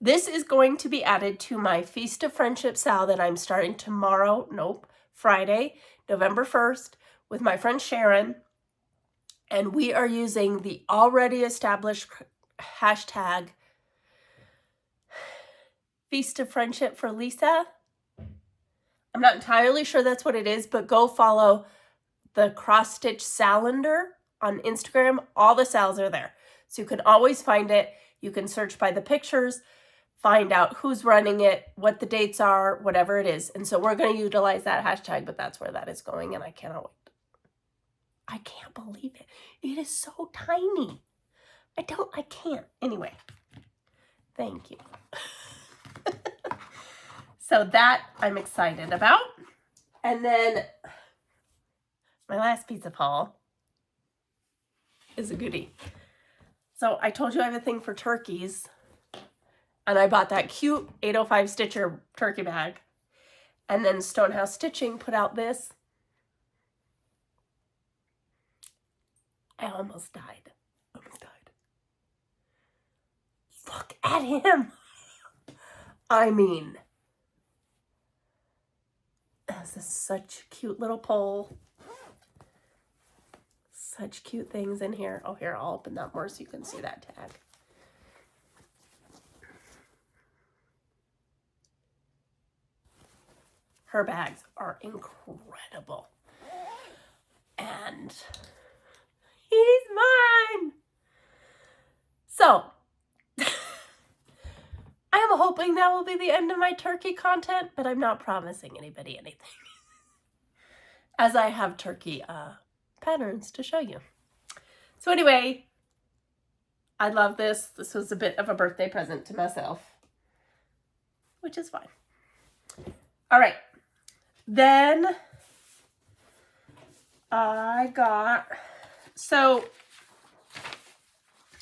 this is going to be added to my Feast of Friendship Sal that I'm starting tomorrow, Friday, November 1st, with my friend Sharon. And we are using the already established hashtag Feast of Friendship for Lisa. I'm not entirely sure that's what it is, but go follow the Cross Stitch Salander on Instagram. All the sals are there. So you can always find it. You can search by the pictures, find out who's running it, what the dates are, whatever it is. And so we're going to utilize that hashtag, but that's where that is going, and I cannot wait. I can't believe it. It is so tiny. I can't. Anyway, thank you. So that I'm excited about. And then my last piece of haul is a goodie. So I told you I have a thing for turkeys, and I bought that cute 805 Stitcher turkey bag. And then Stonehouse Stitching put out this. I almost died. Look at him. I mean, this is such a cute little pole. Such cute things in here. Oh, here, I'll open that more so you can see that tag. Her bags are incredible. And he's mine. So, I am hoping that will be the end of my turkey content, but I'm not promising anybody anything. As I have turkey patterns to show you. So anyway, I love this. This was a bit of a birthday present to myself, which is fine. All right. Then I got, so,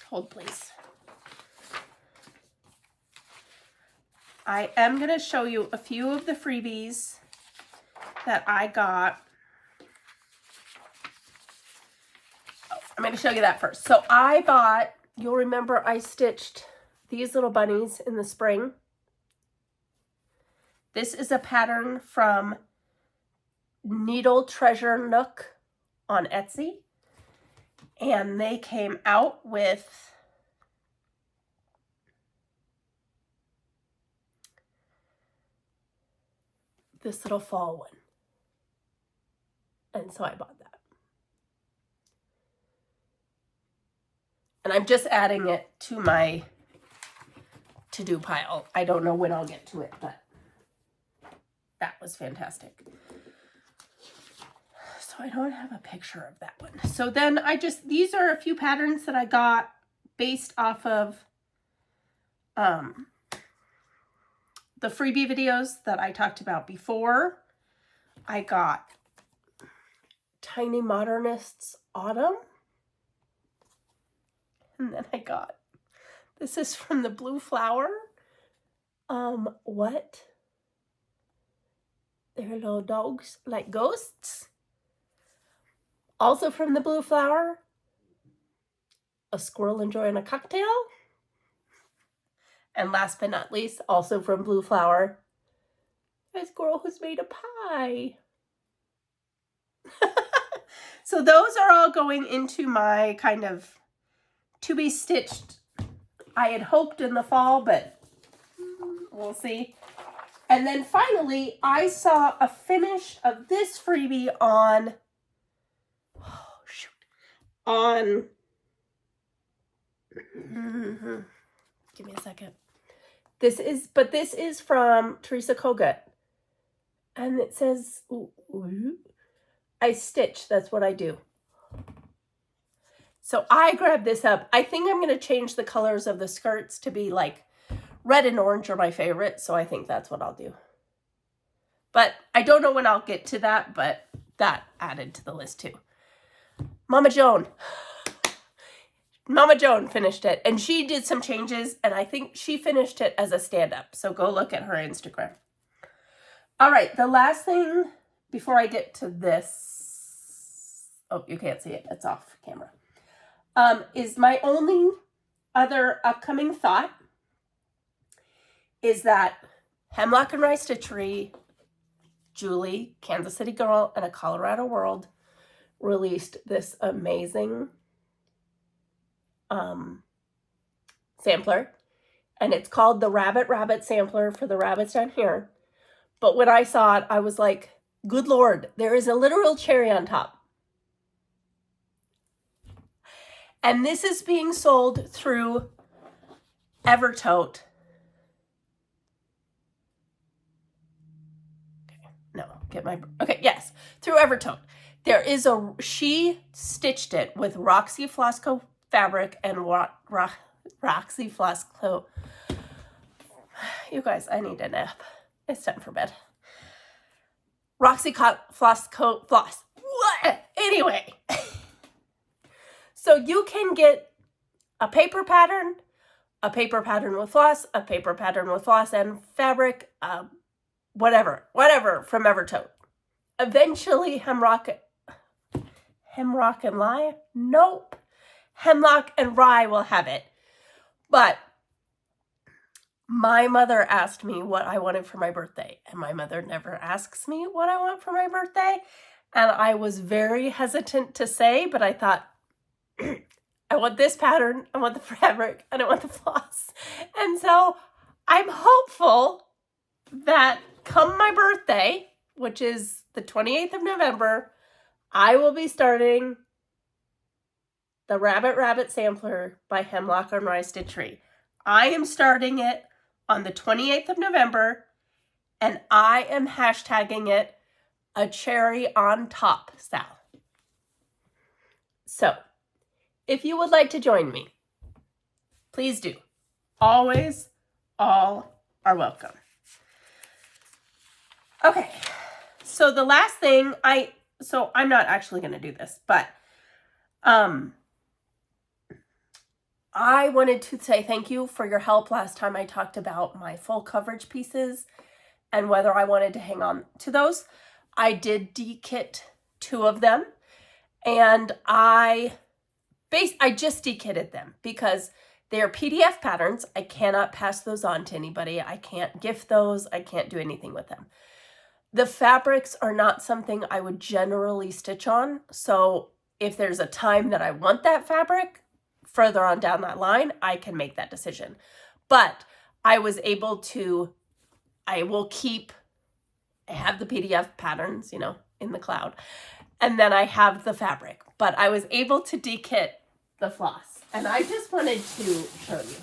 hold please. I am going to show you a few of the freebies that I got. I'm going to show you that first. So I bought, you'll remember I stitched these little bunnies in the spring. This is a pattern from Needle Treasure Nook on Etsy. And they came out with this little fall one. And so I bought that. And I'm just adding it to my to-do pile. I don't know when I'll get to it, but that was fantastic. So I don't have a picture of that one. So then these are a few patterns that I got based off of the freebie videos that I talked about before. I got Tiny Modernists Autumn. And then I got, this is from the Blue Flower. What? They're little dogs like ghosts. Also from the Blue Flower, A Squirrel Enjoying a Cocktail. And last but not least, also from Blue Flower, a squirrel who's made a pie. So those are all going into my kind of to be stitched. I had hoped in the fall, but we'll see. And then finally, I saw a finish of this freebie on, give me a second. This is from Teresa Kut. And it says, I stitch, that's what I do. So I grabbed this up. I think I'm going to change the colors of the skirts to be like red and orange are my favorite. So I think that's what I'll do. But I don't know when I'll get to that, but that added to the list too. Mama Joan. Mama Joan finished it, and she did some changes, and I think she finished it as a stand-up. So go look at her Instagram. All right, the last thing before I get to this, oh, you can't see it, it's off camera, is my only other upcoming thought is that Hemlock and Rye Stitchery, Julie, Kansas City Girl, and a Colorado World released this amazing sampler, and it's called the Rabbit Sampler for the rabbits down here. But when I saw it, I was like, good Lord, there is a literal cherry on top. And this is being sold through Tote. Yes, through Tote. There is she stitched it with Roxy Flosco fabric and Roxy Flosco. You guys, I need a nap. It's time for bed. Roxy Flosco floss. What? Anyway. So you can get a paper pattern with floss, a paper pattern with floss and fabric, whatever from Tote. Eventually, Hemlock and Rye? Nope. Hemlock and Rye will have it. But my mother asked me what I wanted for my birthday, and my mother never asks me what I want for my birthday. And I was very hesitant to say, but I thought, I want this pattern, I want the fabric, and I want the floss. And so I'm hopeful that come my birthday, which is the 28th of November, I will be starting the Rabbit Sampler by Hemlock and Rye Stitchery. I am starting it on the 28th of November, and I am hashtagging it a cherry on top, Sal. So, if you would like to join me, please do. Always, all are welcome. Okay, so the last thing I'm not actually going to do this, but I wanted to say thank you for your help last time I talked about my full coverage pieces and whether I wanted to hang on to those. I did dekit 2 of them, and I just dekitted them because they are PDF patterns. I cannot pass those on to anybody. I can't gift those. I can't do anything with them. The fabrics are not something I would generally stitch on. So if there's a time that I want that fabric further on down that line, I can make that decision. But I was able to, I have the PDF patterns, in the cloud. And then I have the fabric. But I was able to dekit the floss. And I just wanted to show you.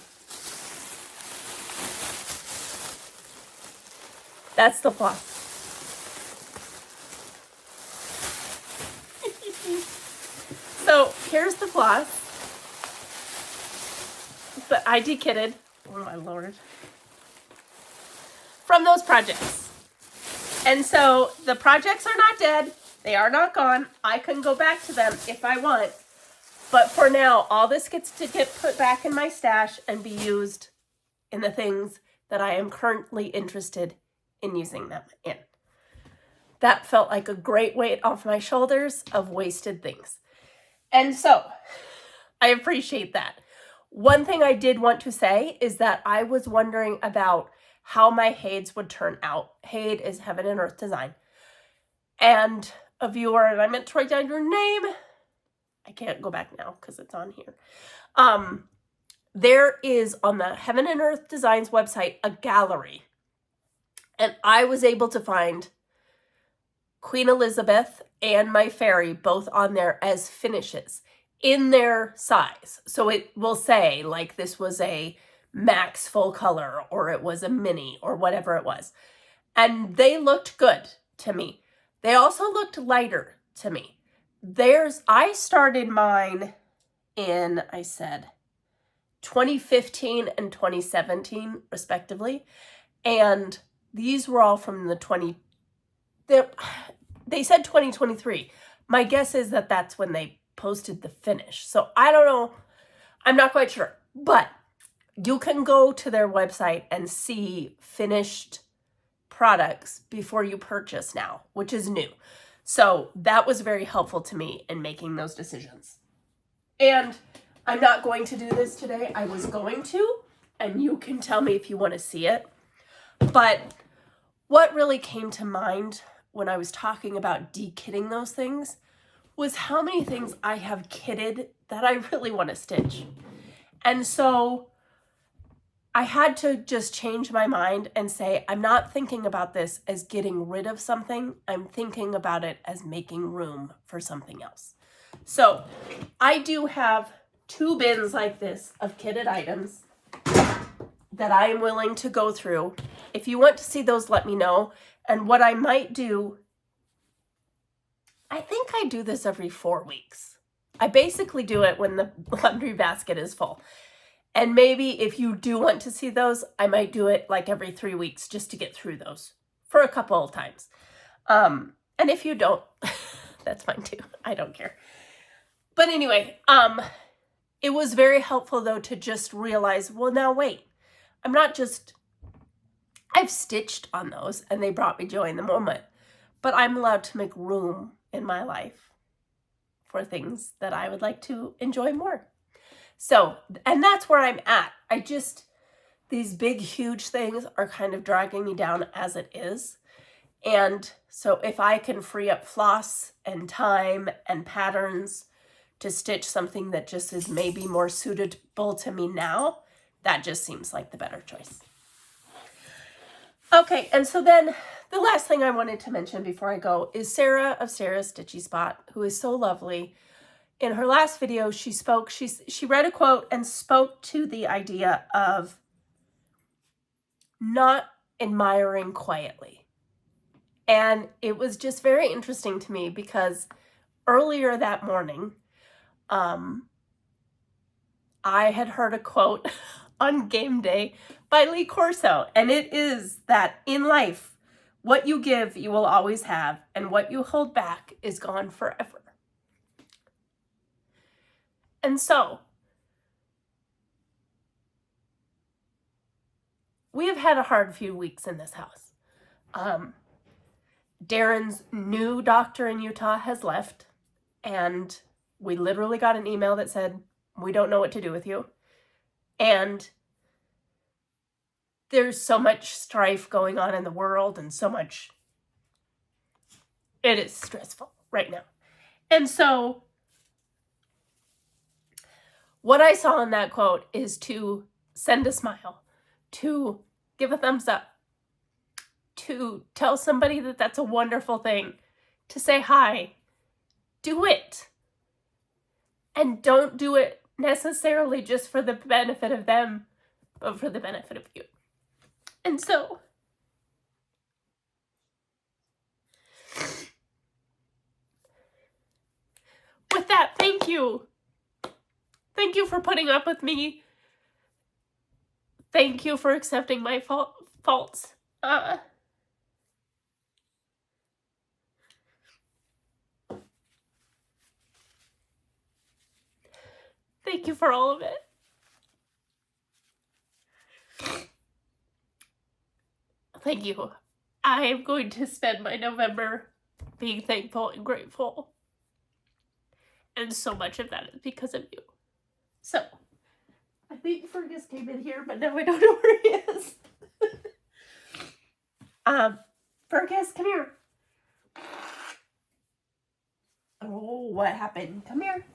That's the floss. So here's the floss that I dekitted. Oh my Lord. From those projects. And so the projects are not dead. They are not gone. I can go back to them if I want. But for now, all this gets to get put back in my stash and be used in the things that I am currently interested in using them in. That felt like a great weight off my shoulders of wasted things. And so I appreciate that. One thing I did want to say is that I was wondering about how my Hades would turn out. Hade is Heaven and Earth Design. And a viewer, and I meant to write down your name. I can't go back now because it's on here. There is on the Heaven and Earth Designs website a gallery. And I was able to find Queen Elizabeth and my fairy both on there as finishes in their size. So it will say like this was a max full color or it was a mini or whatever it was. And they looked good to me. They also looked lighter to me. I started mine in, 2015 and 2017 respectively. And these were all from they said 2023. My guess is that that's when they posted the finish. So I don't know. I'm not quite sure, but you can go to their website and see finished products before you purchase now, which is new. So that was very helpful to me in making those decisions. And I'm not going to do this today. I was going to, and you can tell me if you want to see it. But what really came to mind when I was talking about de-kitting those things was how many things I have kitted that I really want to stitch. And so I had to just change my mind and say, I'm not thinking about this as getting rid of something. I'm thinking about it as making room for something else. So I do have 2 bins like this of kitted items that I am willing to go through. If you want to see those, let me know. And what I might do, I think I do this every 4 weeks. I basically do it when the laundry basket is full. And maybe if you do want to see those, I might do it like every 3 weeks just to get through those for a couple of times. And if you don't, that's fine too. I don't care. But anyway, it was very helpful though to just realize, well, now wait, I've stitched on those and they brought me joy in the moment, but I'm allowed to make room in my life for things that I would like to enjoy more. So, and that's where I'm at. These big, huge things are kind of dragging me down as it is. And so if I can free up floss and time and patterns to stitch something that just is maybe more suitable to me now, that just seems like the better choice. Okay, and so then the last thing I wanted to mention before I go is Sarah of Sarah's Stitchy Spot, who is so lovely. In her last video, she read a quote and spoke to the idea of not admiring quietly. And it was just very interesting to me because earlier that morning, I had heard a quote on game day by Corso, and it is that in life, what you give, you will always have, and what you hold back is gone forever. And so, we have had a hard few weeks in this house. Darren's new doctor in Utah has left, and we literally got an email that said, we don't know what to do with you. And there's so much strife going on in the world and so much, it is stressful right now. And so what I saw in that quote is to send a smile, to give a thumbs up, to tell somebody that that's a wonderful thing, to say hi, do it. And don't do it necessarily just for the benefit of them, but for the benefit of you. And so, with that, thank you. Thank you for putting up with me. Thank you for accepting my faults. Thank you for all of it. Thank you. I am going to spend my November being thankful and grateful. And so much of that is because of you. So, I think Fergus came in here, but now I don't know where he is. Fergus, come here. Oh, what happened? Come here.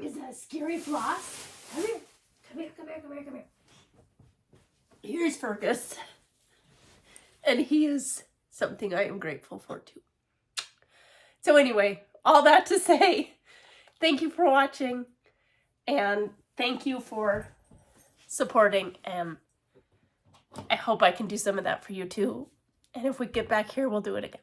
Is that a scary floss? Come here. Come here, come here, come here, come here. Here's Fergus. And he is something I am grateful for too. So anyway, all that to say, thank you for watching. And thank you for supporting. And I hope I can do some of that for you too. And if we get back here, we'll do it again.